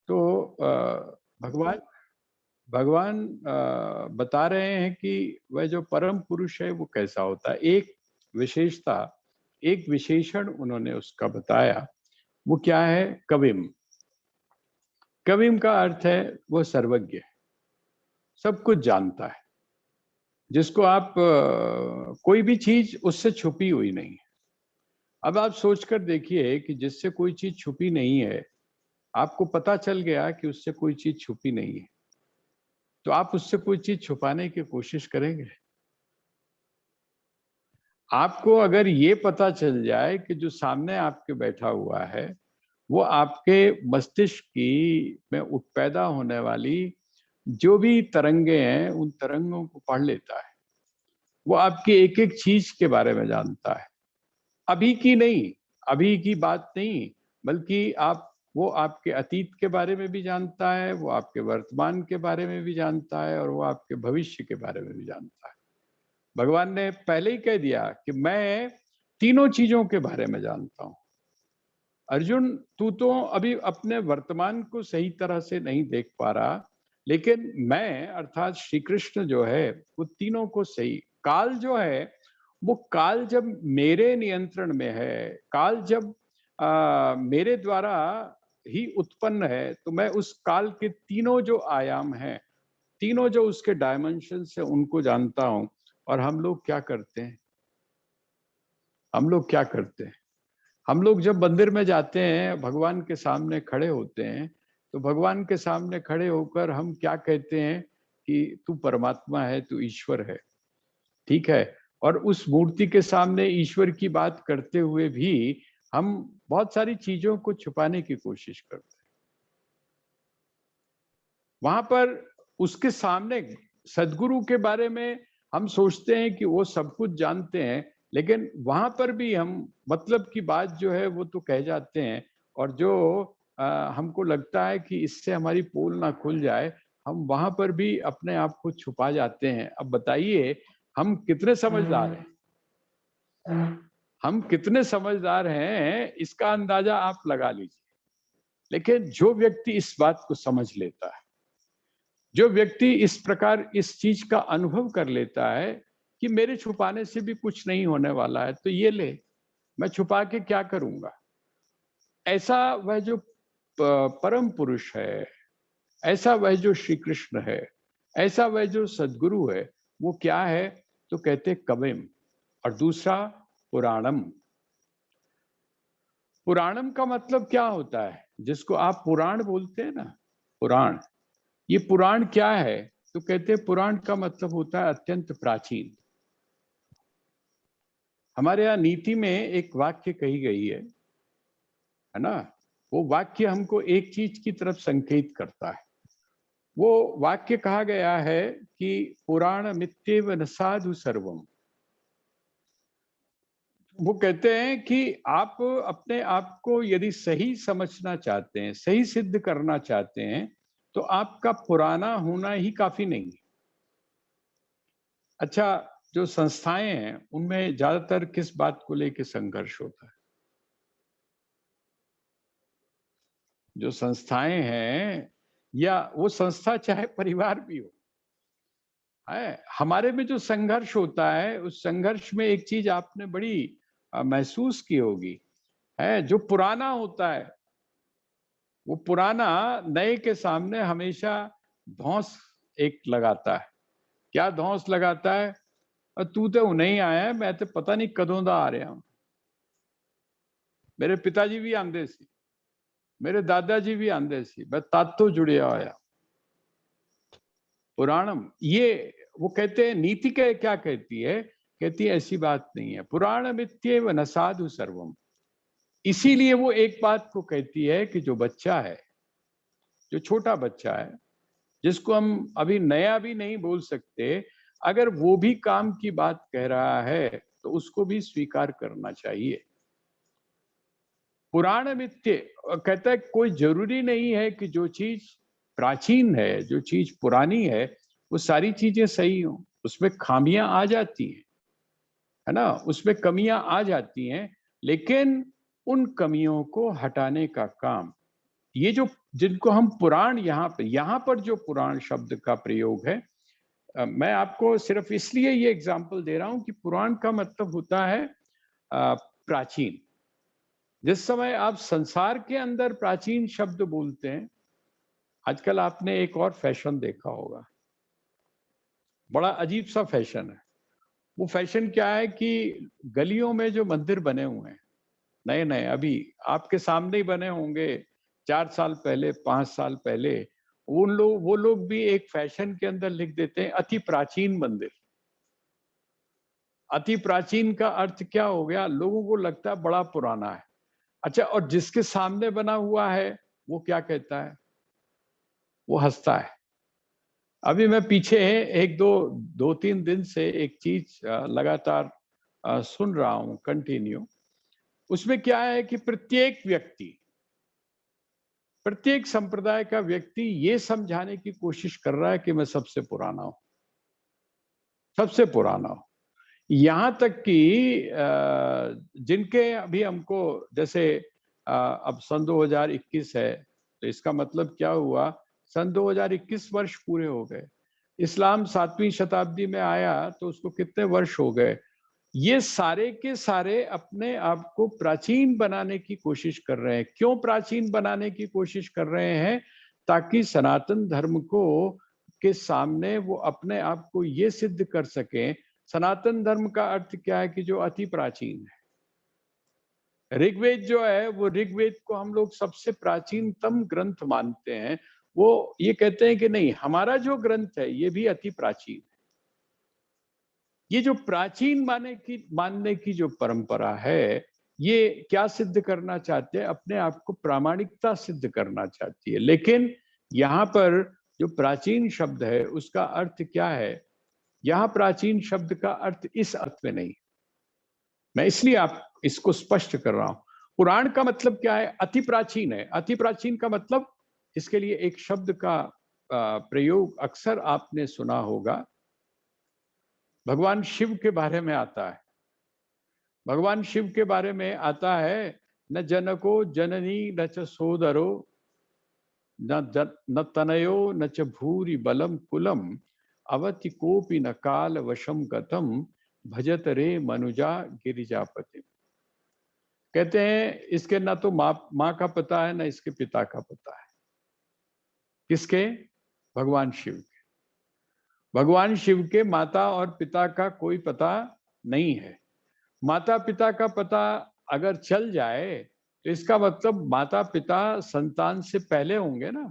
तो भगवान भगवान बता रहे हैं कि वह जो परम पुरुष है वो कैसा होता है। एक विशेषता, एक विशेषण उन्होंने उसका बताया। वो क्या है? कविम। कविम का अर्थ है वो सर्वज्ञ, सब कुछ जानता है। जिसको आप कोई भी चीज उससे छुपी हुई नहीं है। अब आप सोचकर देखिए कि जिससे कोई चीज छुपी नहीं है, आपको पता चल गया कि उससे कोई चीज छुपी नहीं है, तो आप उससे कोई चीज छुपाने की कोशिश करेंगे? आपको अगर ये पता चल जाए कि जो सामने आपके बैठा हुआ है, वो आपके मस्तिष्क की में पैदा होने वाली जो भी तरंगे हैं, उन तरंगों को पढ़ लेता है। वो आपकी एक-एक चीज के बारे में जानता है। अभी की नहीं, अभी की बात नहीं, बल्कि आप वो आपके अतीत के बारे में भी जानता है, वो आपके वर्तमान के बारे में भी जानता है और वो आपके भविष्य के बारे में भी जानता है। भगवान ने पहले ही कह दिया कि मैं तीनों चीजों के बारे में जानता हूं। अर्जुन, तू तो अभी अपने वर्तमान को सही तरह से नहीं देख पा रहा, लेकिन मैं अर्थात श्री कृष्ण जो है वो तीनों को सही। काल जो है, वो काल जब मेरे नियंत्रण में है, काल जब मेरे द्वारा ही उत्पन्न है, तो मैं उस काल के तीनों जो आयाम हैं, तीनों जो उसके डायमेंशन है, उनको जानता हूं। और हम लोग क्या करते हैं? हम लोग क्या करते हैं? हम लोग जब मंदिर में जाते हैं, भगवान के सामने खड़े होते हैं, तो भगवान के सामने खड़े होकर हम क्या कहते हैं कि तू परमात्मा है, तू ईश्वर है, ठीक है? और उस मूर्ति के सामने ईश्वर की बात करते हुए भी हम बहुत सारी चीजों को छुपाने की कोशिश करते हैं। वहां पर उसके सामने सदगुरु के बारे में हम सोचते हैं कि वो सब कुछ जानते हैं, लेकिन वहां पर भी हम मतलब की बात जो है वो तो कह जाते हैं। और जो हमको लगता है कि इससे हमारी पोल ना खुल जाए, हम वहां पर भी अपने आप को छुपा जाते हैं। अब बताइए, हम कितने समझदार हैं? हम कितने समझदार हैं, इसका अंदाजा आप लगा लीजिए। लेकिन जो व्यक्ति इस बात को समझ लेता है, जो व्यक्ति इस प्रकार इस चीज का अनुभव कर लेता है कि मेरे छुपाने से भी कुछ नहीं होने वाला है, तो ये ले, मैं छुपा के क्या करूंगा? ऐसा वह जो परम पुरुष है, ऐसा वह जो श्री कृष्ण है, ऐसा वह जो सदगुरु है, वो क्या है? तो कहते कविम। और दूसरा पुराणम। पुराणम का मतलब क्या होता है? जिसको आप पुराण बोलते हैं ना, पुराण। ये पुराण क्या है? तो कहते हैं पुराण का मतलब होता है अत्यंत प्राचीन। हमारे यहाँ नीति में एक वाक्य कही गई है ना? वो वाक्य हमको एक चीज की तरफ संकेत करता है। वो वाक्य कहा गया है कि पुराण मित्येव न साधु सर्वम। वो कहते हैं कि आप अपने आप को यदि सही समझना चाहते हैं, सही सिद्ध करना चाहते हैं, तो आपका पुराना होना ही काफी नहीं है। अच्छा, जो संस्थाएं हैं उनमें ज्यादातर किस बात को लेकर संघर्ष होता है? जो संस्थाएं हैं, या वो संस्था चाहे परिवार भी हो, है, हमारे में जो संघर्ष होता है, उस संघर्ष में एक चीज आपने बड़ी महसूस की होगी, है जो पुराना होता है, वो पुराना नए के सामने हमेशा धौंस एक लगाता है। क्या धौंस लगाता है? और तू तो नहीं आया है, मैं तो पता नहीं कदों दा आ रहा हूं। मेरे पिताजी भी आंदे सी, मेरे दादाजी भी आंदे सी, मैं तातो जुड़िया होया। पुराणम, ये वो कहते हैं नीति के क्या कहती है? कहती है ऐसी बात नहीं है, पुराण मित्येव न साधु सर्वम। इसीलिए वो एक बात को कहती है कि जो बच्चा है, जो छोटा बच्चा है, जिसको हम अभी नया भी नहीं बोल सकते, अगर वो भी काम की बात कह रहा है तो उसको भी स्वीकार करना चाहिए। पुराण मित्य कहता है कोई जरूरी नहीं है कि जो चीज प्राचीन है, जो चीज पुरानी है, वो सारी चीजें सही हो। उसमें खामियां आ जाती हैं, है ना, उसमें कमियां आ जाती हैं, लेकिन उन कमियों को हटाने का काम ये जो जिनको हम पुराण यहाँ पर जो पुराण शब्द का प्रयोग है, मैं आपको सिर्फ इसलिए ये एग्जाम्पल दे रहा हूं कि पुराण का मतलब होता है प्राचीन। जिस समय आप संसार के अंदर प्राचीन शब्द बोलते हैं, आजकल आपने एक और फैशन देखा होगा, बड़ा अजीब सा फैशन है। वो फैशन क्या है कि गलियों में जो मंदिर बने हुए हैं नए नए, अभी आपके सामने ही बने होंगे, 4 साल पहले, 5 साल पहले, वो लोग भी एक फैशन के अंदर लिख देते हैं अति प्राचीन मंदिर। अति प्राचीन का अर्थ क्या हो गया? लोगों को लगता है बड़ा पुराना है। अच्छा, और जिसके सामने बना हुआ है वो क्या कहता है? वो हंसता है। अभी मैं पीछे एक दो तीन दिन से एक चीज लगातार सुन रहा हूं कंटिन्यू। उसमें क्या है कि प्रत्येक संप्रदाय का व्यक्ति ये समझाने की कोशिश कर रहा है कि मैं सबसे पुराना हूं, सबसे पुराना हूं। यहां तक कि जिनके अभी हमको जैसे अब सन 2021 है, तो इसका मतलब क्या हुआ? सन 2021 वर्ष पूरे हो गए। इस्लाम 7वीं शताब्दी में आया तो उसको कितने वर्ष हो गए? ये सारे के सारे अपने आप को प्राचीन बनाने की कोशिश कर रहे हैं। क्यों प्राचीन बनाने की कोशिश कर रहे हैं? ताकि सनातन धर्म को के सामने वो अपने आप को ये सिद्ध कर सकें। सनातन धर्म का अर्थ क्या है? कि जो अति प्राचीन है। ऋग्वेद जो है, वो ऋग्वेद को हम लोग सबसे प्राचीनतम ग्रंथ मानते हैं। वो ये कहते हैं कि नहीं, हमारा जो ग्रंथ है ये भी अति प्राचीन है। ये जो प्राचीन मानने की जो परंपरा है, ये क्या सिद्ध करना चाहते हैं? अपने आप को प्रामाणिकता सिद्ध करना चाहती है। लेकिन यहाँ पर जो प्राचीन शब्द है उसका अर्थ क्या है? यहाँ प्राचीन शब्द का अर्थ इस अर्थ में नहीं। मैं इसलिए आप इसको स्पष्ट कर रहा हूं। पुराण का मतलब क्या है? अति प्राचीन है। अति प्राचीन का मतलब, इसके लिए एक शब्द का प्रयोग अक्सर आपने सुना होगा, भगवान शिव के बारे में आता है। भगवान शिव के बारे में आता है, न जनको जननी न च सोदरो न तनयो न च भूरि बलम कुलम अवति कोपि न काल वशम गतम भजत रे मनुजा गिरिजापति। कहते हैं इसके ना तो माँ का पता है, ना इसके पिता का पता है। किसके? भगवान शिव के। भगवान शिव के माता और पिता का कोई पता नहीं है। माता पिता का पता अगर चल जाए तो इसका मतलब माता पिता संतान से पहले होंगे ना।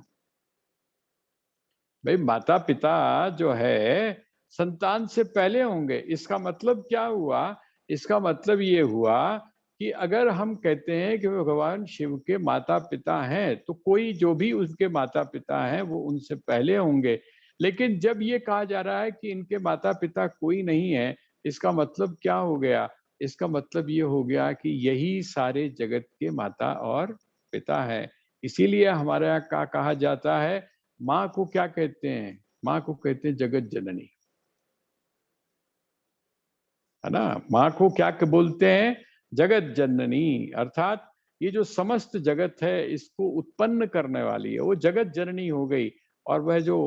भाई, माता पिता जो है संतान से पहले होंगे। इसका मतलब क्या हुआ? इसका मतलब ये हुआ कि अगर हम कहते हैं कि भगवान शिव के माता पिता हैं, तो कोई जो भी उसके माता पिता हैं वो उनसे पहले होंगे। लेकिन जब ये कहा जा रहा है कि इनके माता पिता कोई नहीं है, इसका मतलब क्या हो गया? इसका मतलब ये हो गया कि यही सारे जगत के माता और पिता है। इसीलिए हमारे यहाँ का कहा जाता है, माँ को क्या कहते हैं? माँ को कहते हैं जगत जननी, है ना। माँ को क्या बोलते हैं? जगत जननी। अर्थात ये जो समस्त जगत है इसको उत्पन्न करने वाली है, वो जगत जननी हो गई। और वह जो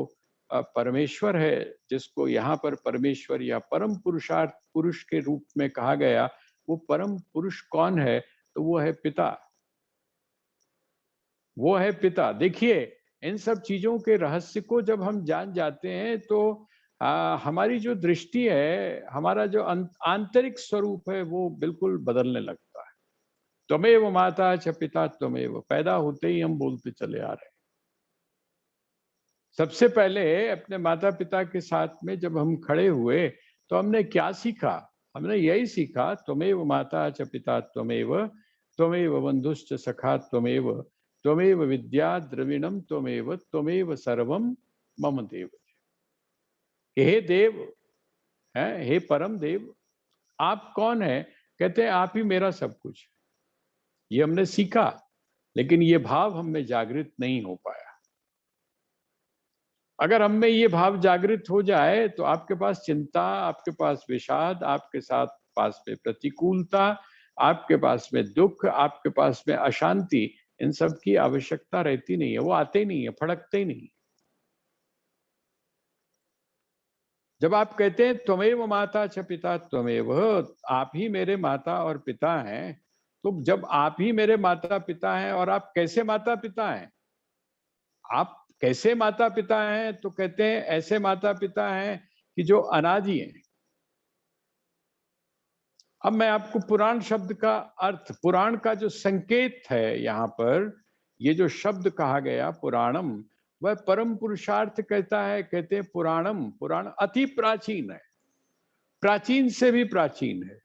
परमेश्वर है, जिसको यहाँ पर परमेश्वर या परम पुरुषार्थ पुरुष के रूप में कहा गया, वो परम पुरुष कौन है? तो वो है पिता। वो है पिता। देखिए, इन सब चीजों के रहस्य को जब हम जान जाते हैं तो हमारी जो दृष्टि है, हमारा जो आंतरिक स्वरूप है, वो बिल्कुल बदलने लगता है। त्वमेव माता च पिता त्वमेव, पैदा होते ही हम बोलते चले आ रहे हैं। सबसे पहले अपने माता पिता के साथ में जब हम खड़े हुए तो हमने क्या सीखा? हमने यही सीखा, त्वमेव माता च पिता त्वमेव, त्वमेव बंधुश्च सखा त्वमेव, त्वमेव विद्या द्रविणम त्वमेव, त्वमेव सर्वम मम देव। हे देव, है हे परम देव, आप कौन है? कहते हैं आप ही मेरा सब कुछ। ये हमने सीखा, लेकिन ये भाव हम में जागृत नहीं हो पाया। अगर हम में ये भाव जागृत हो जाए तो आपके पास चिंता, आपके पास विषाद, आपके साथ पास में प्रतिकूलता, आपके पास में दुख, आपके पास में अशांति, इन सब की आवश्यकता रहती नहीं है, वो आते ही नहीं है, फड़कते ही नहीं। जब आप कहते हैं त्वमेव माता च पिता त्वमेव, आप ही मेरे माता और पिता हैं, तो जब आप ही मेरे माता पिता हैं और आप कैसे माता पिता हैं, आप कैसे माता पिता हैं, तो कहते हैं ऐसे माता पिता हैं कि जो अनादि हैं। अब मैं आपको पुराण शब्द का अर्थ, पुराण का जो संकेत है यहाँ पर, ये जो शब्द कहा गया पुराणम, वह परम पुरुषार्थ कहता है। कहते हैं पुराणम, पुराण अति प्राचीन है, प्राचीन से भी प्राचीन है।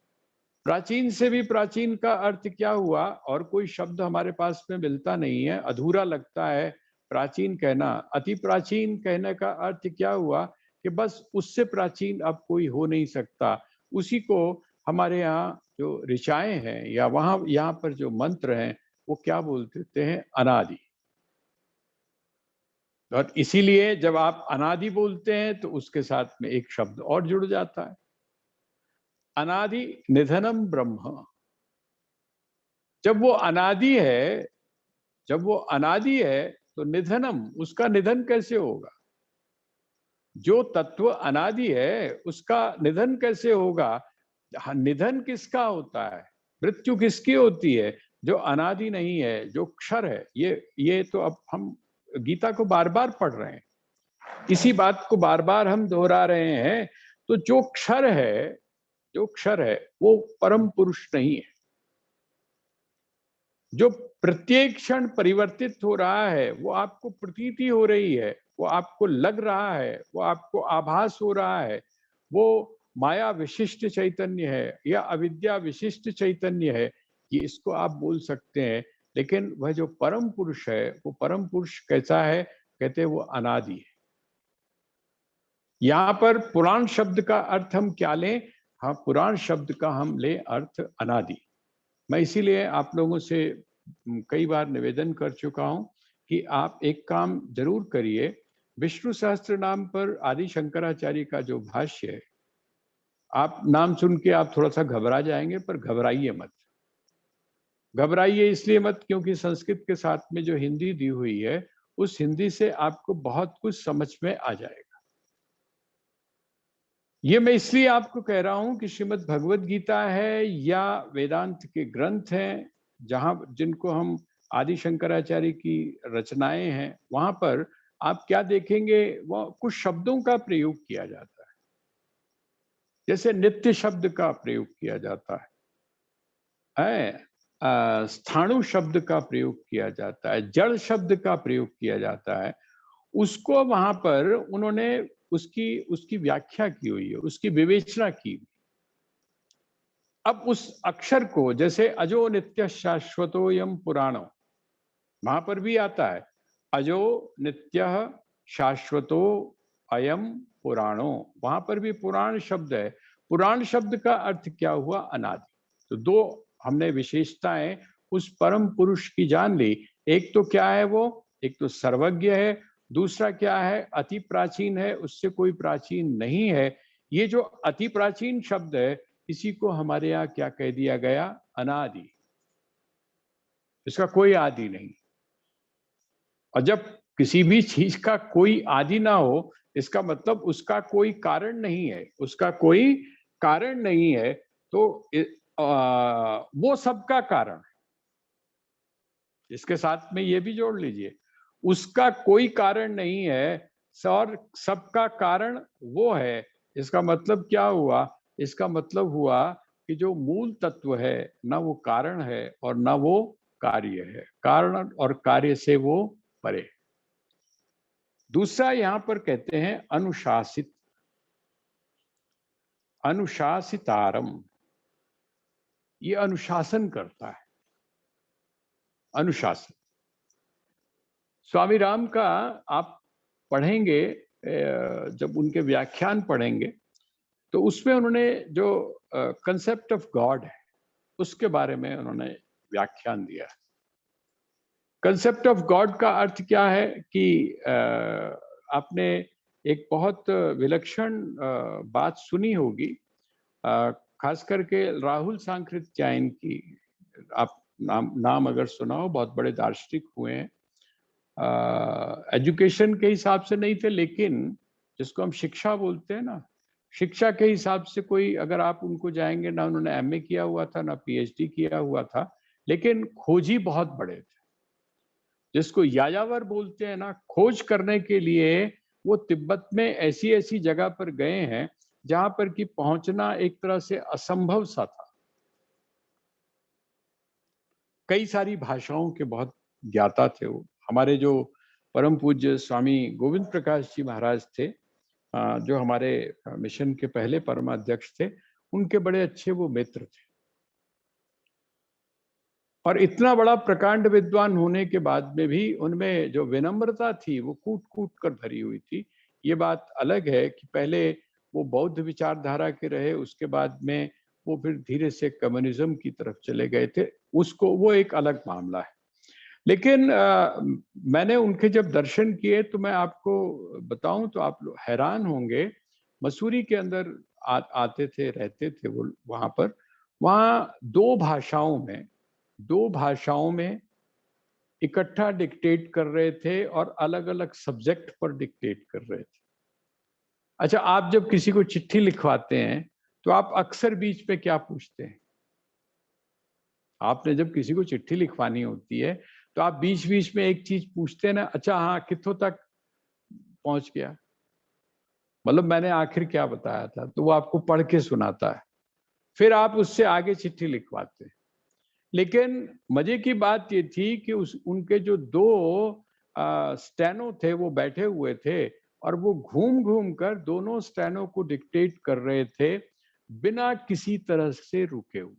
प्राचीन से भी प्राचीन का अर्थ क्या हुआ? और कोई शब्द हमारे पास में मिलता नहीं है, अधूरा लगता है प्राचीन कहना। अति प्राचीन कहने का अर्थ क्या हुआ कि बस उससे प्राचीन अब कोई हो नहीं सकता। उसी को हमारे यहाँ जो ऋचाएं हैं या वहाँ यहाँ पर जो मंत्र हैं, वो क्या बोल देते हैं? अनादि। और इसीलिए जब आप अनादि बोलते हैं तो उसके साथ में एक शब्द और जुड़ जाता है, अनादि निधनम ब्रह्म। जब वो अनादि है, जब वो अनादि है, तो निधनम, उसका निधन कैसे होगा? जो तत्व अनादि है उसका निधन कैसे होगा? हाँ, निधन किसका होता है? मृत्यु किसकी होती है? जो अनादि नहीं है, जो क्षर है। ये तो अब हम गीता को बार बार पढ़ रहे हैं, इसी बात को बार बार हम दोहरा रहे हैं। तो जो क्षर है, जो क्षर है, वो परम पुरुष नहीं है। जो प्रत्येक क्षण परिवर्तित हो रहा है, वो आपको प्रतीति हो रही है, वो आपको लग रहा है, वो आपको आभास हो रहा है, वो माया विशिष्ट चैतन्य है या अविद्या विशिष्ट चैतन्य है, ये इसको आप बोल सकते हैं। लेकिन वह जो परम पुरुष है, वो परम पुरुष कैसा है? कहते हैं वो अनादि है। यहाँ पर पुराण शब्द का अर्थ हम क्या लें? हाँ, पुराण शब्द का हम ले अर्थ अनादि। मैं इसीलिए आप लोगों से कई बार निवेदन कर चुका हूं कि आप एक काम जरूर करिए। विष्णु सहस्त्र नाम पर आदि शंकराचार्य का जो भाष्य है, आप नाम सुन के आप थोड़ा सा घबरा जाएंगे, पर घबराइए मत। घबराइए इसलिए मत क्योंकि संस्कृत के साथ में जो हिंदी दी हुई है, उस हिंदी से आपको बहुत कुछ समझ में आ जाएगा। ये मैं इसलिए आपको कह रहा हूं कि श्रीमद् भगवत गीता है या वेदांत के ग्रंथ हैं, जहां जिनको हम आदि शंकराचार्य की रचनाएं हैं, वहां पर आप क्या देखेंगे? वो कुछ शब्दों का प्रयोग किया जाता है। जैसे नित्य शब्द का प्रयोग किया जाता है, स्थाणु शब्द का प्रयोग किया जाता है, जड़ शब्द का प्रयोग किया जाता है। उसको वहां पर उन्होंने उसकी उसकी व्याख्या की हुई है, उसकी विवेचना की हुई। अब उस अक्षर को, जैसे अजो नित्य शाश्वतो यम पुराणो, वहां पर भी आता है अजो नित्य शाश्वतो अयम पुराणो, वहां पर भी पुराण शब्द है। पुराण शब्द का अर्थ क्या हुआ? अनादि। तो दो हमने विशेषताएं उस परम पुरुष की जान ली। एक तो क्या है वो? एक तो सर्वज्ञ है, दूसरा क्या है? अति प्राचीन है, उससे कोई प्राचीन नहीं है। ये जो अति प्राचीन शब्द है, इसी को हमारे यहाँ क्या कह दिया गया? अनादि। इसका कोई आदि नहीं। और जब किसी भी चीज का कोई आदि ना हो, इसका मतलब उसका कोई कारण नहीं है, उसका कोई कारण नहीं है। तो वो सबका कारण है। इसके साथ में ये भी जोड़ लीजिए, उसका कोई कारण नहीं है और सबका कारण वो है। इसका मतलब क्या हुआ? इसका मतलब हुआ कि जो मूल तत्व है, ना वो कारण है और ना वो कार्य है, कारण और कार्य से वो परे। दूसरा यहां पर कहते हैं अनुशासित, अनुशासितारम, ये अनुशासन करता है। अनुशासन स्वामी राम का आप पढ़ेंगे, जब उनके व्याख्यान पढ़ेंगे तो उसमें उन्होंने जो कंसेप्ट ऑफ गॉड है, उसके बारे में उन्होंने व्याख्यान दिया। कंसेप्ट ऑफ गॉड का अर्थ क्या है कि आपने एक बहुत विलक्षण बात सुनी होगी, खास करके राहुल सांकृत्यायन की। आप नाम नाम अगर सुना हो, बहुत बड़े दार्शनिक हुए हैं। एजुकेशन के हिसाब से नहीं थे, लेकिन जिसको हम शिक्षा बोलते हैं ना, शिक्षा के हिसाब से कोई अगर आप उनको जाएंगे ना, उन्होंने एमए किया हुआ था ना पीएचडी किया हुआ था, लेकिन खोजी बहुत बड़े थे। जिसको यायावर बोलते हैं ना, खोज करने के लिए वो तिब्बत में ऐसी ऐसी जगह पर गए हैं जहां पर कि पहुंचना एक तरह से असंभव सा था। कई सारी भाषाओं के बहुत ज्ञाता थे वो। हमारे जो परम पूज्य स्वामी गोविंद प्रकाश जी महाराज थे, जो हमारे मिशन के पहले परमाध्यक्ष थे, उनके बड़े अच्छे वो मित्र थे। और इतना बड़ा प्रकांड विद्वान होने के बाद में भी उनमें जो विनम्रता थी वो कूट कूट कर भरी हुई थी। ये बात अलग है कि पहले वो बौद्ध विचारधारा के रहे, उसके बाद में वो फिर धीरे से कम्युनिज्म की तरफ चले गए थे, उसको वो एक अलग मामला है। लेकिन मैंने उनके जब दर्शन किए तो मैं आपको बताऊं तो आप लोग हैरान होंगे। मसूरी के अंदर आते थे, रहते थे वो वहां पर। वहाँ दो भाषाओं में इकट्ठा डिक्टेट कर रहे थे और अलग अलग सब्जेक्ट पर डिक्टेट कर रहे थे। अच्छा, आप जब किसी को चिट्ठी लिखवाते हैं तो आप अक्सर बीच में क्या पूछते हैं? आपने जब किसी को चिट्ठी लिखवानी होती है तो आप बीच बीच में एक चीज पूछते हैं ना, अच्छा हाँ कित्थों तक पहुंच गया, मतलब मैंने आखिर क्या बताया था, तो वो आपको पढ़ के सुनाता है, फिर आप उससे आगे चिट्ठी लिखवाते हैं। लेकिन मजे की बात ये थी कि उस उनके जो दो स्टेनो थे वो बैठे हुए थे और वो घूम घूम कर दोनों स्टेनो को डिक्टेट कर रहे थे बिना किसी तरह से रुके हुए।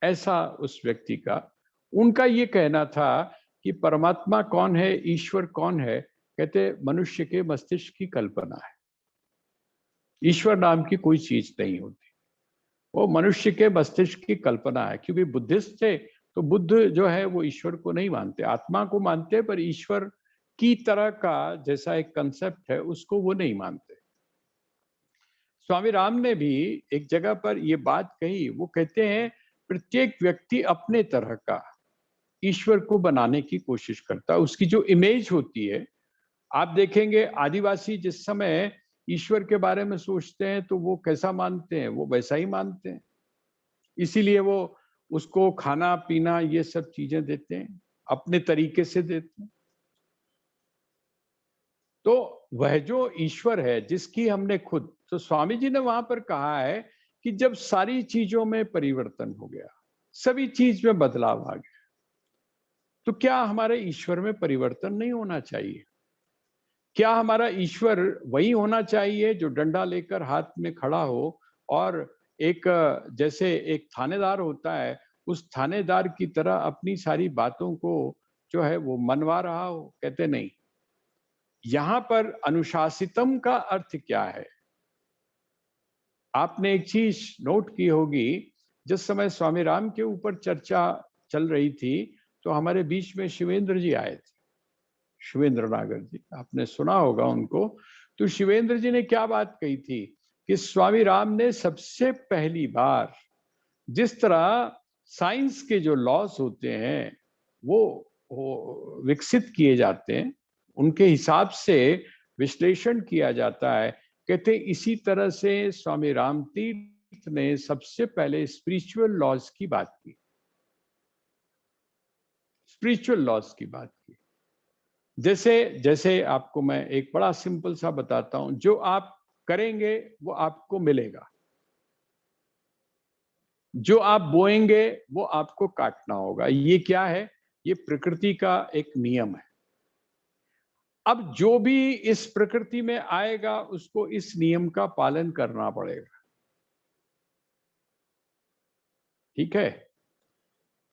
ऐसा उस व्यक्ति का, उनका ये कहना था कि परमात्मा कौन है, ईश्वर कौन है? कहते मनुष्य के मस्तिष्क की कल्पना है, ईश्वर नाम की कोई चीज नहीं होती, वो मनुष्य के मस्तिष्क की कल्पना है। क्योंकि बुद्धिस्ट थे तो बुद्ध जो है वो ईश्वर को नहीं मानते, आत्मा को मानते, पर ईश्वर की तरह का जैसा एक कंसेप्ट है उसको वो नहीं मानते। स्वामी राम ने भी एक जगह पर ये बात कही, वो कहते हैं प्रत्येक व्यक्ति अपने तरह का ईश्वर को बनाने की कोशिश करता है, उसकी जो इमेज होती है। आप देखेंगे आदिवासी जिस समय ईश्वर के बारे में सोचते हैं तो वो कैसा मानते हैं, वो वैसा ही मानते हैं, इसीलिए वो उसको खाना पीना ये सब चीजें देते हैं, अपने तरीके से देते हैं। तो वह जो ईश्वर है जिसकी हमने खुद, तो स्वामी जी ने वहां पर कहा है कि जब सारी चीजों में परिवर्तन हो गया, सभी चीज में बदलाव आ गया, तो क्या हमारे ईश्वर में परिवर्तन नहीं होना चाहिए? क्या हमारा ईश्वर वही होना चाहिए जो डंडा लेकर हाथ में खड़ा हो और एक जैसे एक थानेदार होता है, उस थानेदार की तरह अपनी सारी बातों को जो है वो मनवा रहा हो? कहते नहीं। यहां पर अनुशासितम का अर्थ क्या है? आपने एक चीज नोट की होगी, जिस समय स्वामी राम के ऊपर चर्चा चल रही थी तो हमारे बीच में शिवेंद्र जी आए थे, शिवेंद्र नागर जी, आपने सुना होगा उनको। तो शिवेंद्र जी ने क्या बात कही थी कि स्वामी राम ने सबसे पहली बार जिस तरह साइंस के जो लॉस होते हैं वो विकसित किए जाते हैं, उनके हिसाब से विश्लेषण किया जाता है, कहते इसी तरह से स्वामी राम तीर्थ ने सबसे पहले स्पिरिचुअल लॉज की बात की, स्पिरिचुअल लॉज की बात की। जैसे जैसे आपको मैं एक बड़ा सिंपल सा बताता हूं, जो आप करेंगे वो आपको मिलेगा, जो आप बोएंगे वो आपको काटना होगा। ये क्या है? ये प्रकृति का एक नियम है। अब जो भी इस प्रकृति में आएगा उसको इस नियम का पालन करना पड़ेगा, ठीक है?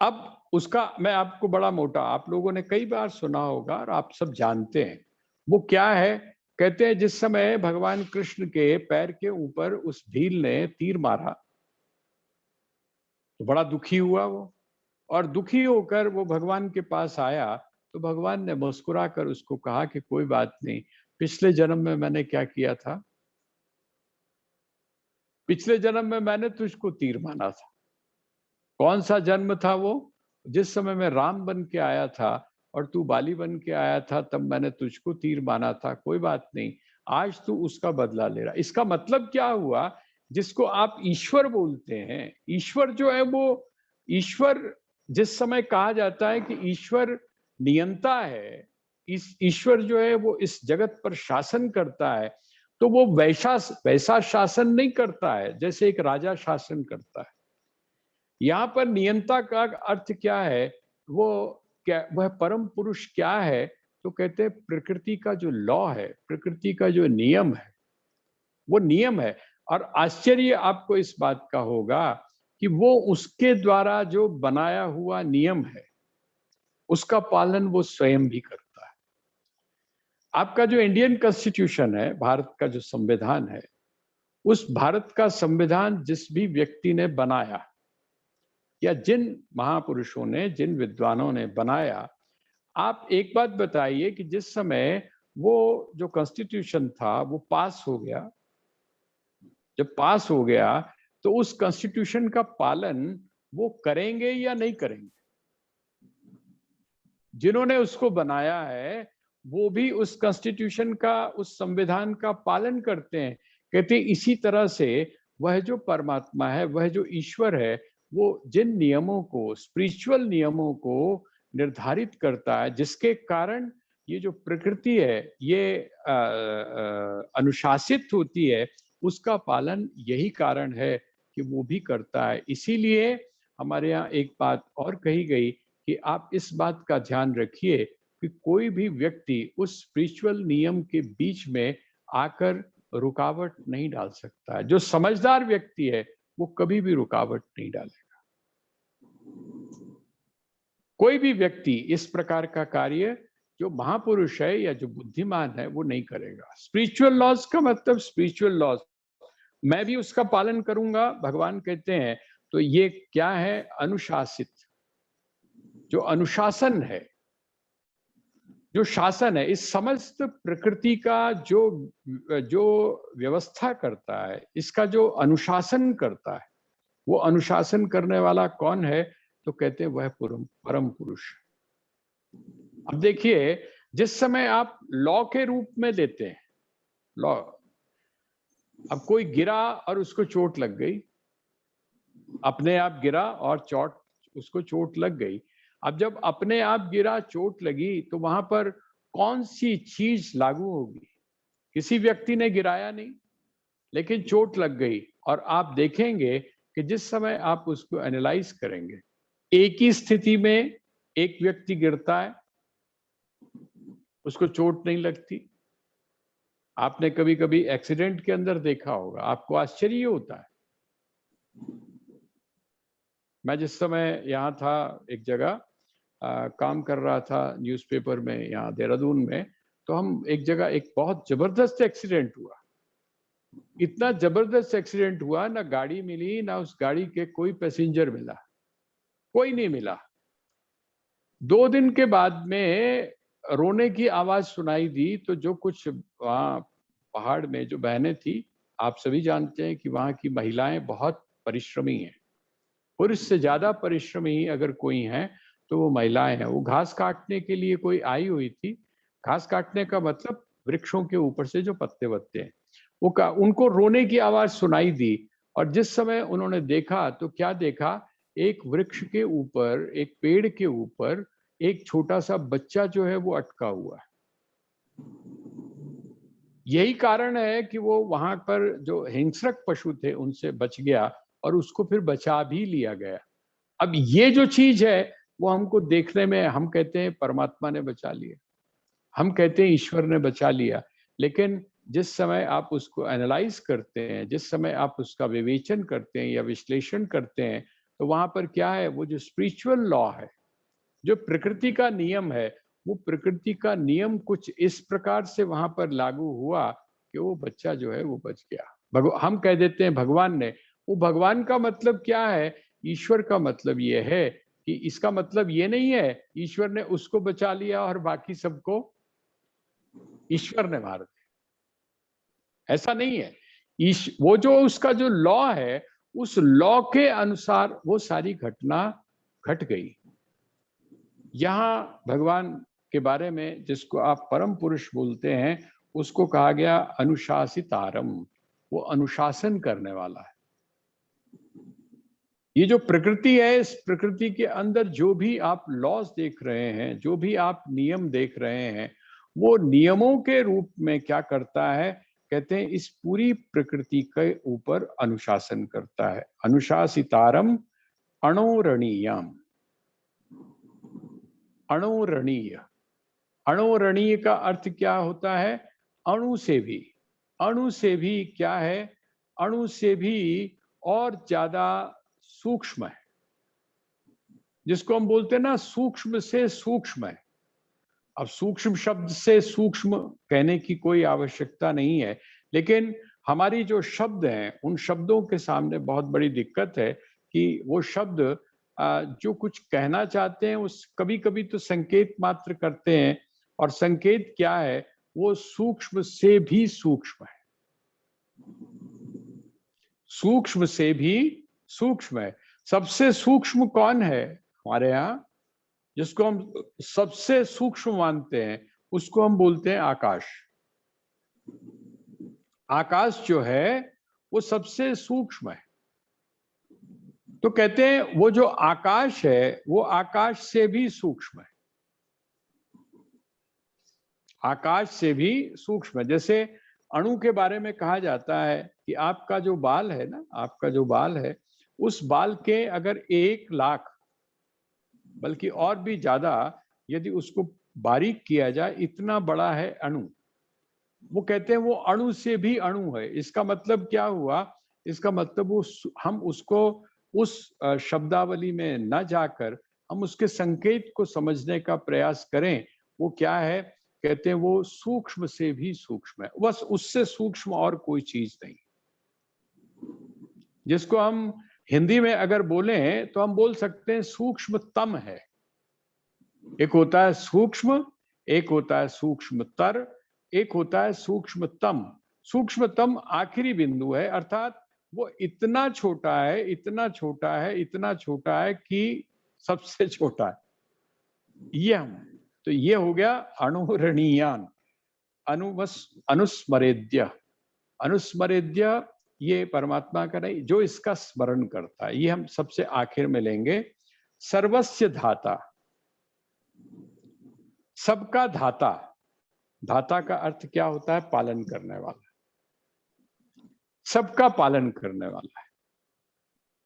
अब उसका मैं आपको बड़ा मोटा, आप लोगों ने कई बार सुना होगा और आप सब जानते हैं वो क्या है। कहते हैं जिस समय भगवान कृष्ण के पैर के ऊपर उस भील ने तीर मारा तो बड़ा दुखी हुआ वो, और दुखी होकर वो भगवान के पास आया तो भगवान ने मुस्कुरा कर उसको कहा कि कोई बात नहीं, पिछले जन्म में मैंने क्या किया था, पिछले जन्म में मैंने तुझको तीर मारा था, कौन सा जन्म था वो? जिस समय मैं राम बन के आया था और तू बाली बन के आया था, तब मैंने तुझको तीर माना था। कोई बात नहीं, आज तू उसका बदला ले रहा। इसका मतलब क्या हुआ? जिसको आप ईश्वर बोलते हैं, ईश्वर जो है वो ईश्वर, जिस समय कहा जाता है कि ईश्वर नियंता है, इस ईश्वर जो है वो इस जगत पर शासन करता है, तो वो वैसा शासन नहीं करता है जैसे एक राजा शासन करता है। यहाँ पर नियंता का अर्थ क्या है? वो क्या, वह परम पुरुष क्या है? तो कहते हैं प्रकृति का जो लॉ है, प्रकृति का जो नियम है, वो नियम है। और आश्चर्य आपको इस बात का होगा कि वो उसके द्वारा जो बनाया हुआ नियम है, उसका पालन वो स्वयं भी करता है। आपका जो इंडियन कॉन्स्टिट्यूशन है, भारत का जो संविधान है, उस भारत का संविधान जिस भी व्यक्ति ने बनाया या जिन महापुरुषों ने, जिन विद्वानों ने बनाया, आप एक बात बताइए कि जिस समय वो जो कॉन्स्टिट्यूशन था वो पास हो गया, जब पास हो गया तो उस कॉन्स्टिट्यूशन का पालन वो करेंगे या नहीं करेंगे? जिन्होंने उसको बनाया है वो भी उस कॉन्स्टिट्यूशन का, उस संविधान का पालन करते हैं। कहते हैं इसी तरह से वह जो परमात्मा है, वह जो ईश्वर है, वो जिन नियमों को, स्पिरिचुअल नियमों को निर्धारित करता है, जिसके कारण ये जो प्रकृति है ये अनुशासित होती है, उसका पालन यही कारण है कि वो भी करता है। इसीलिए हमारे यहाँ एक बात और कही गई कि आप इस बात का ध्यान रखिए कि कोई भी व्यक्ति उस स्पिरिचुअल नियम के बीच में आकर रुकावट नहीं डाल सकता है। जो समझदार व्यक्ति है वो कभी भी रुकावट नहीं डालेगा। कोई भी व्यक्ति इस प्रकार का कार्य, जो महापुरुष है या जो बुद्धिमान है, वो नहीं करेगा। स्पिरिचुअल लॉज का मतलब स्पिरिचुअल लॉज, मैं भी उसका पालन करूंगा, भगवान कहते हैं। तो ये क्या है? अनुशासित, जो अनुशासन है, जो शासन है, इस समस्त प्रकृति का जो जो व्यवस्था करता है, इसका जो अनुशासन करता है, वो अनुशासन करने वाला कौन है? तो कहते हैं वह परम पुरुष। अब देखिए, जिस समय आप लॉ के रूप में लेते हैं, लॉ, अब कोई गिरा और उसको चोट लग गई, अपने आप गिरा और उसको चोट लग गई। अब जब अपने आप गिरा, चोट लगी, तो वहां पर कौन सी चीज लागू होगी? किसी व्यक्ति ने गिराया नहीं, लेकिन चोट लग गई। और आप देखेंगे कि जिस समय आप उसको एनालाइज करेंगे, एक ही स्थिति में एक व्यक्ति गिरता है, उसको चोट नहीं लगती। आपने कभी कभी एक्सीडेंट के अंदर देखा होगा, आपको आश्चर्य होता है। मैं जिस समय यहाँ था, एक जगह काम कर रहा था न्यूज़पेपर में, यहाँ देहरादून में, तो हम एक जगह, एक बहुत जबरदस्त एक्सीडेंट हुआ। इतना जबरदस्त एक्सीडेंट हुआ, ना गाड़ी मिली, ना उस गाड़ी के कोई पैसेंजर मिला, कोई नहीं मिला। 2 दिन के बाद में रोने की आवाज सुनाई दी। तो जो कुछ वहाँ पहाड़ में जो बहनें थी, आप सभी जानते हैं कि वहाँ की महिलाएं बहुत परिश्रमी हैं। पुरुष से ज्यादा परिश्रमी अगर कोई है तो वो महिलाएं हैं। वो घास काटने के लिए कोई आई हुई थी। घास काटने का मतलब वृक्षों के ऊपर से जो पत्ते वत्ते हैं, उनको रोने की आवाज सुनाई दी। और जिस समय उन्होंने देखा तो क्या देखा? एक वृक्ष के ऊपर, एक पेड़ के ऊपर एक छोटा सा बच्चा जो है वो अटका हुआ है। यही कारण है कि वो वहां पर जो हिंसक पशु थे उनसे बच गया और उसको फिर बचा भी लिया गया। अब ये जो चीज है वो हमको देखने में, हम कहते हैं परमात्मा ने बचा लिया, हम कहते हैं ईश्वर ने बचा लिया। लेकिन जिस समय आप उसको एनालाइज करते हैं, जिस समय आप उसका विवेचन करते हैं या विश्लेषण करते हैं, तो वहां पर क्या है? वो जो स्पिरिचुअल लॉ है, जो प्रकृति का नियम है, वो प्रकृति का नियम कुछ इस प्रकार से वहां पर लागू हुआ कि वो बच्चा जो है वो बच गया। हम कह देते हैं भगवान ने। वो भगवान का मतलब क्या है? ईश्वर का मतलब ये है कि इसका मतलब ये नहीं है ईश्वर ने उसको बचा लिया और बाकी सबको ईश्वर ने मार दिया, ऐसा नहीं है। वो जो उसका जो लॉ है उस लॉ के अनुसार वो सारी घटना घट गई। यहां भगवान के बारे में जिसको आप परम पुरुष बोलते हैं, उसको कहा गया अनुशासितारम, वो अनुशासन करने वाला है। ये जो प्रकृति है, इस प्रकृति के अंदर जो भी आप लॉज देख रहे हैं, जो भी आप नियम देख रहे हैं, वो नियमों के रूप में क्या करता है, कहते हैं इस पूरी प्रकृति के ऊपर अनुशासन करता है। अनुशासितारम अणोरणीयम, अणोरणीय। अणोरणीय का अर्थ क्या होता है? अणु से भी, अणु से भी क्या है, अणु से भी और ज्यादा सूक्ष्म है, जिसको हम बोलते हैं ना सूक्ष्म से सूक्ष्म है। अब सूक्ष्म शब्द से सूक्ष्म कहने की कोई आवश्यकता नहीं है, लेकिन हमारी जो शब्द हैं, उन शब्दों के सामने बहुत बड़ी दिक्कत है कि वो शब्द जो कुछ कहना चाहते हैं उस कभी कभी तो संकेत मात्र करते हैं, और संकेत क्या है, वो सूक्ष्म से भी सूक्ष्म है, सूक्ष्म से भी सूक्ष्म है। सबसे सूक्ष्म कौन है हमारे यहाँ, जिसको हम सबसे सूक्ष्म मानते हैं, उसको हम बोलते हैं आकाश। आकाश जो है वो सबसे सूक्ष्म है। तो कहते हैं वो जो आकाश है वो आकाश से भी सूक्ष्म है, आकाश से भी सूक्ष्म है। जैसे अणु के बारे में कहा जाता है कि आपका जो बाल है ना, आपका जो बाल है, उस बाल के अगर 1 लाख बल्कि और भी ज्यादा यदि उसको बारीक किया जाए, इतना बड़ा है अणु। वो कहते हैं वो अणु से भी अणु है। इसका मतलब क्या हुआ? इसका मतलब वो हम उसको उस शब्दावली में न जाकर हम उसके संकेत को समझने का प्रयास करें। वो क्या है? कहते हैं वो सूक्ष्म से भी सूक्ष्म है, बस उससे सूक्ष्म और कोई चीज नहीं। जिसको हम हिंदी में अगर बोलें तो हम बोल सकते हैं सूक्ष्मतम है। एक होता है सूक्ष्म, एक होता है सूक्ष्मतर, एक होता है सूक्ष्मतम। सूक्ष्मतम आखिरी बिंदु है, अर्थात वो इतना छोटा है, इतना छोटा है, इतना छोटा है कि सबसे छोटा है। ये हम तो ये हो गया अणुरणीयान, अनुस्मरेद्य। अनुस्मरेद्य ये परमात्मा का नहीं, जो इसका स्मरण करता है, ये हम सबसे आखिर में लेंगे। सर्वस्य धाता, सबका धाता। धाता का अर्थ क्या होता है? पालन करने वाला, सबका पालन करने वाला है।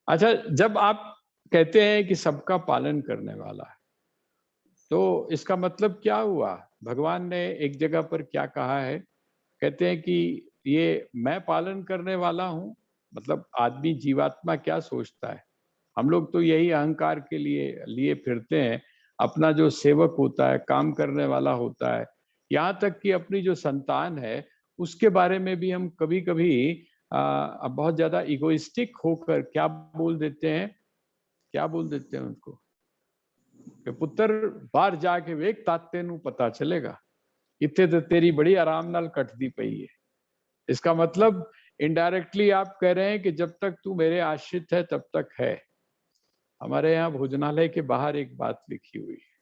अच्छा, जब आप कहते हैं कि सबका पालन करने वाला है, तो इसका मतलब क्या हुआ? भगवान ने एक जगह पर क्या कहा है? कहते हैं कि ये मैं पालन करने वाला हूं। मतलब आदमी जीवात्मा क्या सोचता है? हम लोग तो यही अहंकार के लिए लिए फिरते हैं। अपना जो सेवक होता है, काम करने वाला होता है, यहाँ तक कि अपनी जो संतान है उसके बारे में भी हम कभी कभी बहुत ज्यादा इगोइस्टिक होकर क्या बोल देते हैं, क्या बोल देते हैं उनको कि पुत्र बाहर जाके वेख ताते नू पता चलेगा, इतने तो तेरी बड़ी आराम नाल कटती पई है। इसका मतलब इनडायरेक्टली आप कह रहे हैं कि जब तक तू मेरे आश्रित है तब तक है। हमारे यहाँ भोजनालय के बाहर एक बात लिखी हुई है।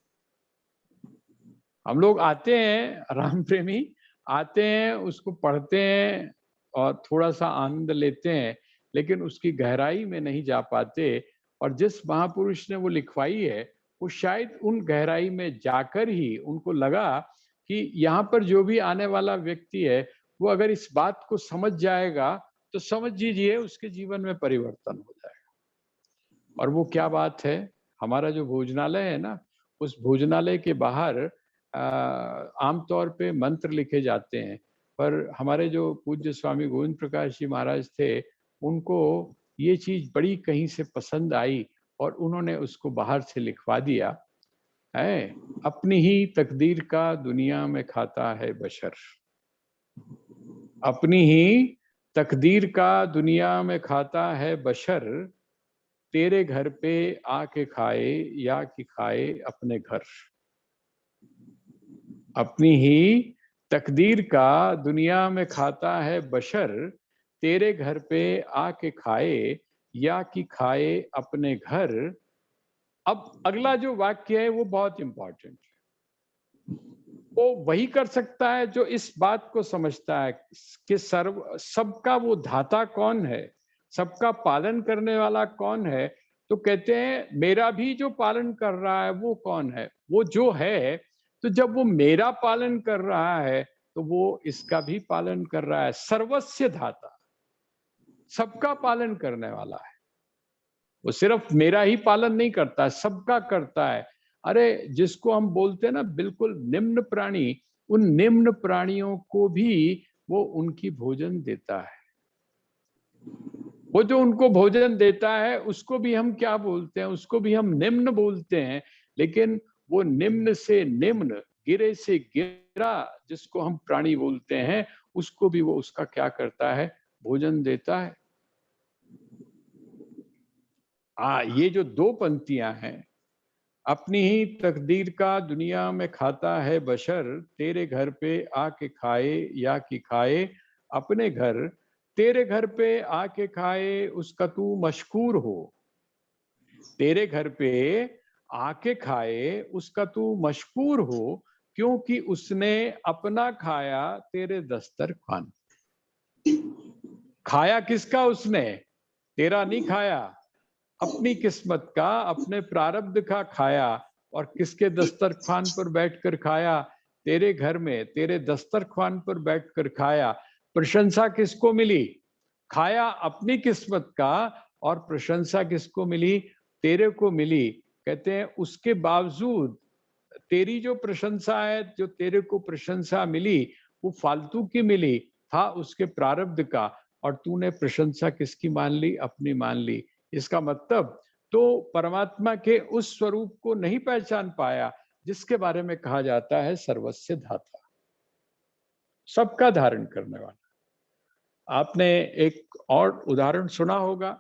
हम लोग आते हैं, राम प्रेमी आते हैं, उसको पढ़ते हैं और थोड़ा सा आनंद लेते हैं, लेकिन उसकी गहराई में नहीं जा पाते। और जिस महापुरुष ने वो लिखवाई है, वो शायद उन गहराई में जाकर ही उनको लगा कि यहाँ पर जो भी आने वाला व्यक्ति है, वो अगर इस बात को समझ जाएगा तो समझ लीजिए उसके जीवन में परिवर्तन हो जाएगा। और वो क्या बात है? हमारा जो भोजनालय है ना, उस भोजनालय के बाहर आमतौर पे मंत्र लिखे जाते हैं, पर हमारे जो पूज्य स्वामी गोविंद प्रकाश जी महाराज थे, उनको ये चीज बड़ी कहीं से पसंद आई और उन्होंने उसको बाहर से लिखवा दिया है। अपनी ही तकदीर का दुनिया में खाता है बशर, अपनी ही तकदीर का दुनिया में खाता है बशर, तेरे घर पे आके खाए या कि खाए अपने घर। अपनी ही तकदीर का दुनिया में खाता है बशर, तेरे घर पे आके खाए या कि खाए अपने घर। अब अगला जो वाक्य है वो बहुत इंपॉर्टेंट है। वो वही कर सकता है जो इस बात को समझता है कि सर्व सबका वो धाता कौन है, सबका पालन करने वाला कौन है। तो कहते हैं मेरा भी जो पालन कर रहा है वो कौन है, वो जो है। तो जब वो मेरा पालन कर रहा है तो वो इसका भी पालन कर रहा है। सर्वस्य धाता, सबका पालन करने वाला है। वो सिर्फ मेरा ही पालन नहीं करता, सबका करता है। अरे जिसको हम बोलते हैं ना बिल्कुल निम्न प्राणी, उन निम्न प्राणियों को भी वो उनकी भोजन देता है। वो जो उनको भोजन देता है उसको भी हम क्या बोलते हैं, उसको भी हम निम्न बोलते हैं। लेकिन वो निम्न से निम्न, गिरे से गिरा जिसको हम प्राणी बोलते हैं, उसको भी वो उसका क्या करता है, भोजन देता है। ये जो दो पंक्तियां हैं, अपनी ही तकदीर का दुनिया में खाता है बशर, तेरे घर पे आके खाए या कि खाए अपने घर। तेरे घर पे आके खाए उसका तू मशकूर हो। तेरे घर पे आके खाए उसका तू मशकूर हो, क्योंकि उसने अपना खाया तेरे दस्तरखान। खाया किसका उसने, तेरा नहीं खाया, अपनी किस्मत का, अपने प्रारब्ध का खाया। और किसके दस्तरखान पर बैठकर खाया, तेरे घर में तेरे दस्तरखान पर बैठकर खाया। प्रशंसा किसको मिली, खाया अपनी किस्मत का, और प्रशंसा किसको मिली, तेरे को मिली। कहते हैं उसके बावजूद तेरी जो प्रशंसा है, जो तेरे को प्रशंसा मिली, वो फालतू की मिली, था उसके प्रारब्ध का। और तूने प्रशंसा किसकी मान ली, अपनी मान ली। इसका मतलब तो परमात्मा के उस स्वरूप को नहीं पहचान पाया जिसके बारे में कहा जाता है सर्वस्य धाता, सबका धारण करने वाला। आपने एक और उदाहरण सुना होगा।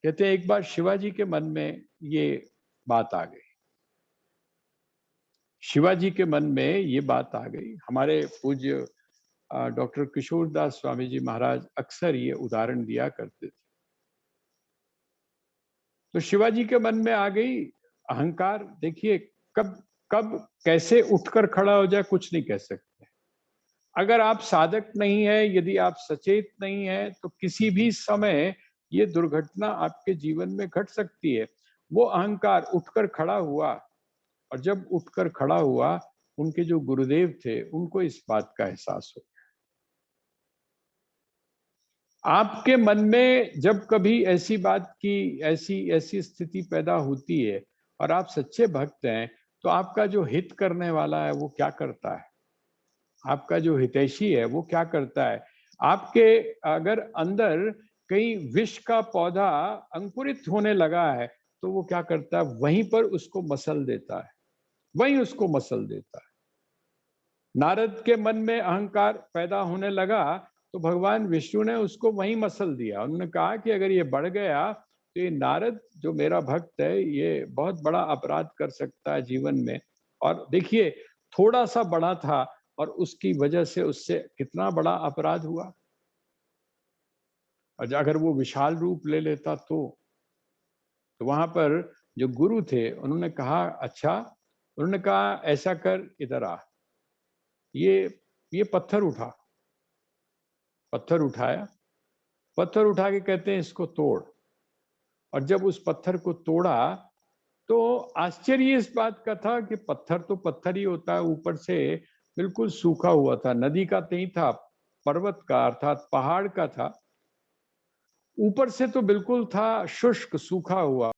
कहते हैं एक बार शिवाजी के मन में ये बात आ गई। शिवाजी के मन में ये बात आ गई। हमारे पूज्य डॉक्टर किशोरदास स्वामी जी महाराज अक्सर ये उदाहरण दिया करते थे। तो शिवाजी के मन में आ गई अहंकार। देखिए कब कब कैसे उठकर खड़ा हो जाए कुछ नहीं कह सकते। अगर आप साधक नहीं है, यदि आप सचेत नहीं है, तो किसी भी समय ये दुर्घटना आपके जीवन में घट सकती है। वो अहंकार उठकर खड़ा हुआ, और जब उठकर खड़ा हुआ, उनके जो गुरुदेव थे उनको इस बात का एहसास हो। आपके मन में जब कभी ऐसी बात की ऐसी ऐसी स्थिति पैदा होती है और आप सच्चे भक्त हैं, तो आपका जो हित करने वाला है वो क्या करता है, आपका जो हितैषी है वो क्या करता है। आपके अगर अंदर कहीं विष का पौधा अंकुरित होने लगा है, तो वो क्या करता है, वहीं पर उसको मसल देता है, वहीं उसको मसल देता है। नारद के मन में अहंकार पैदा होने लगा, तो भगवान विष्णु ने उसको वहीं मसल दिया। उन्होंने कहा कि अगर ये बढ़ गया तो ये नारद जो मेरा भक्त है, ये बहुत बड़ा अपराध कर सकता है जीवन में। और देखिए थोड़ा सा बड़ा था, और उसकी वजह से उससे कितना बड़ा अपराध हुआ। और अगर वो विशाल रूप ले लेता तो वहां पर जो गुरु थे उन्होंने कहा अच्छा, उन्होंने कहा ऐसा कर, इधर आ, ये ये पत्थर उठा। पत्थर उठाया, पत्थर उठा के कहते हैं इसको तोड़। और जब उस पत्थर को तोड़ा, तो आश्चर्य इस बात का था कि पत्थर तो पत्थर ही होता है, ऊपर से बिल्कुल सूखा हुआ था, नदी का नहीं था, पर्वत का अर्थात पहाड़ का था। ऊपर से तो बिल्कुल था शुष्क, सूखा हुआ।